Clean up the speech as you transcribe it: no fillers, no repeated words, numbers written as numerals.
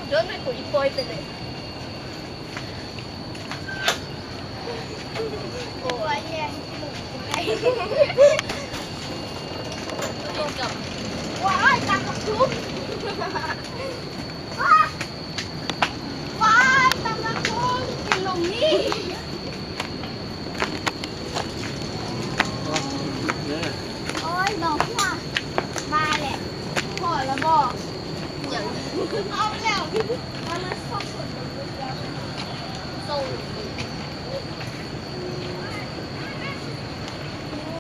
โดนไม่ปุ๋ยโปรยไปเลยโอ้ยแย่กับว้ายตามกับทุกว้ายตามกับทุกกินลงนี่โอ้ยน้องว่ามาแหละพอแล้วบอกอย่างเอาแล้วมามาสองคน